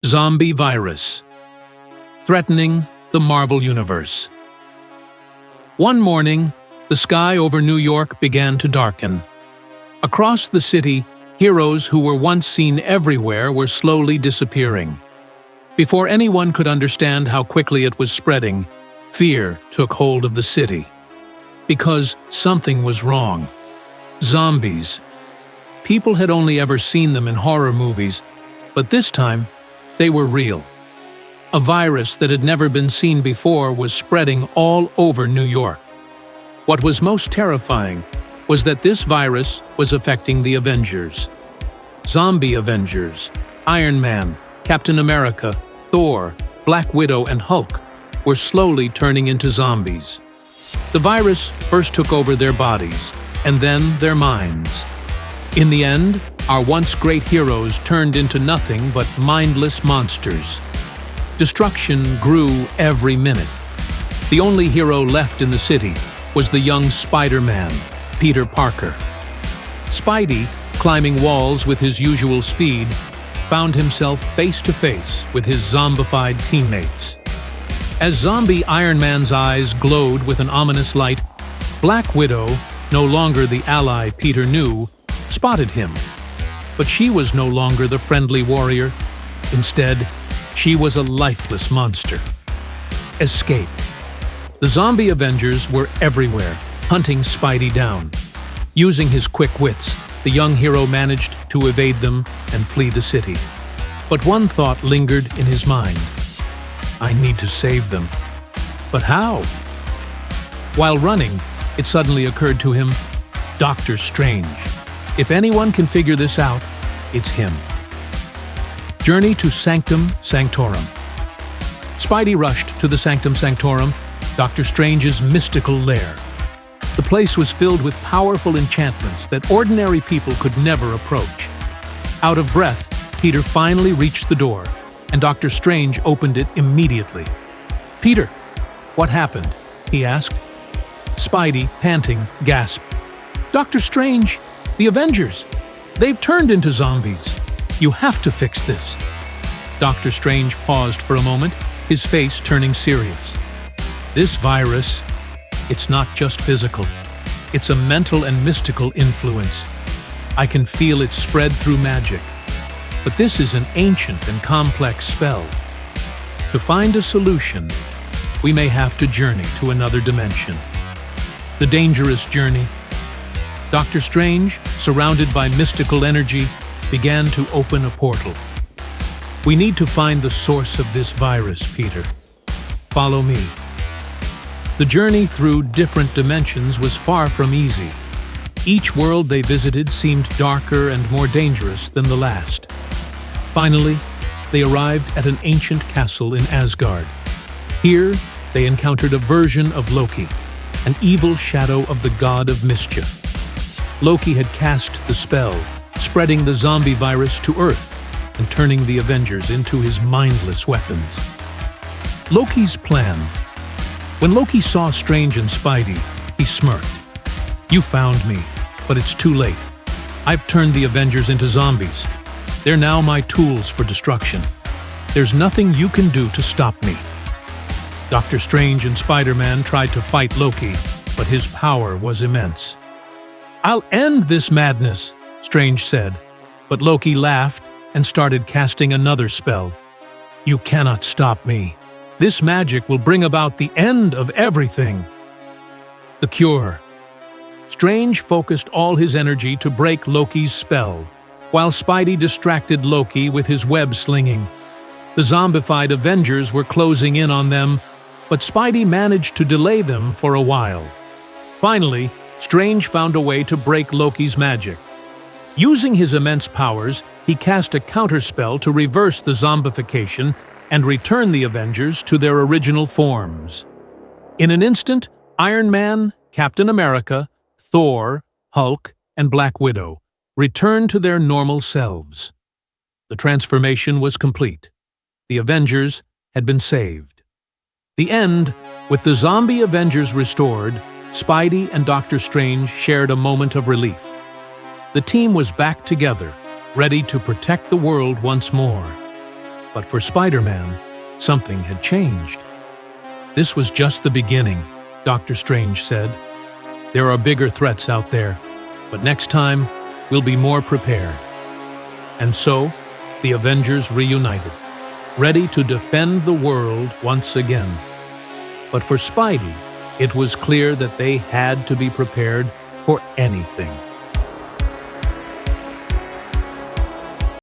Zombie virus, threatening the Marvel Universe. One morning, the sky over New York began to darken. Across the city, heroes who were once seen everywhere were slowly disappearing. Before anyone could understand how quickly it was spreading, fear took hold of the city. Because something was wrong. Zombies. People had only ever seen them in horror movies, but this time, they were real. A virus that had never been seen before was spreading all over New York. What was most terrifying was that this virus was affecting the Avengers. Zombie Avengers, Iron Man, Captain America, Thor, Black Widow, and Hulk were slowly turning into zombies. The virus first took over their bodies, and then their minds. In the end, our once great heroes turned into nothing but mindless monsters. Destruction grew every minute. The only hero left in the city was the young Spider-Man, Peter Parker. Spidey, climbing walls with his usual speed, found himself face to face with his zombified teammates. As zombie Iron Man's eyes glowed with an ominous light, Black Widow, no longer the ally Peter knew, spotted him. But she was no longer the friendly warrior. Instead, she was a lifeless monster. Escape. The zombie Avengers were everywhere, hunting Spidey down. Using his quick wits, the young hero managed to evade them and flee the city. But one thought lingered in his mind. I need to save them. But how? While running, it suddenly occurred to him, Doctor Strange. If anyone can figure this out, it's him. Journey to Sanctum Sanctorum. Spidey rushed to the Sanctum Sanctorum, Doctor Strange's mystical lair. The place was filled with powerful enchantments that ordinary people could never approach. Out of breath, Peter finally reached the door, and Doctor Strange opened it immediately. "Peter, what happened?" he asked. Spidey, panting, gasped. "Doctor Strange, the Avengers! They've turned into zombies! You have to fix this!" Doctor Strange paused for a moment, his face turning serious. "This virus, it's not just physical. It's a mental and mystical influence. I can feel it spread through magic. But this is an ancient and complex spell. To find a solution, we may have to journey to another dimension. The dangerous journey." Doctor Strange, surrounded by mystical energy, began to open a portal. "We need to find the source of this virus, Peter. Follow me." The journey through different dimensions was far from easy. Each world they visited seemed darker and more dangerous than the last. Finally, they arrived at an ancient castle in Asgard. Here, they encountered a version of Loki, an evil shadow of the god of mischief. Loki had cast the spell, spreading the zombie virus to Earth and turning the Avengers into his mindless weapons. Loki's plan. When Loki saw Strange and Spidey, he smirked. "You found me, but it's too late. I've turned the Avengers into zombies. They're now my tools for destruction. There's nothing you can do to stop me." Doctor Strange and Spider-Man tried to fight Loki, but his power was immense. "I'll end this madness," Strange said, but Loki laughed and started casting another spell. "You cannot stop me. This magic will bring about the end of everything." The cure. Strange focused all his energy to break Loki's spell, while Spidey distracted Loki with his web slinging. The zombified Avengers were closing in on them, but Spidey managed to delay them for a while. Finally, Strange found a way to break Loki's magic. Using his immense powers, he cast a counterspell to reverse the zombification and return the Avengers to their original forms. In an instant, Iron Man, Captain America, Thor, Hulk, and Black Widow returned to their normal selves. The transformation was complete. The Avengers had been saved. The end, with the zombie Avengers restored, Spidey and Doctor Strange shared a moment of relief. The team was back together, ready to protect the world once more. But for Spider-Man, something had changed. "This was just the beginning," Doctor Strange said. "There are bigger threats out there, but next time we'll be more prepared." And so, the Avengers reunited, ready to defend the world once again. But for Spidey, it was clear that they had to be prepared for anything.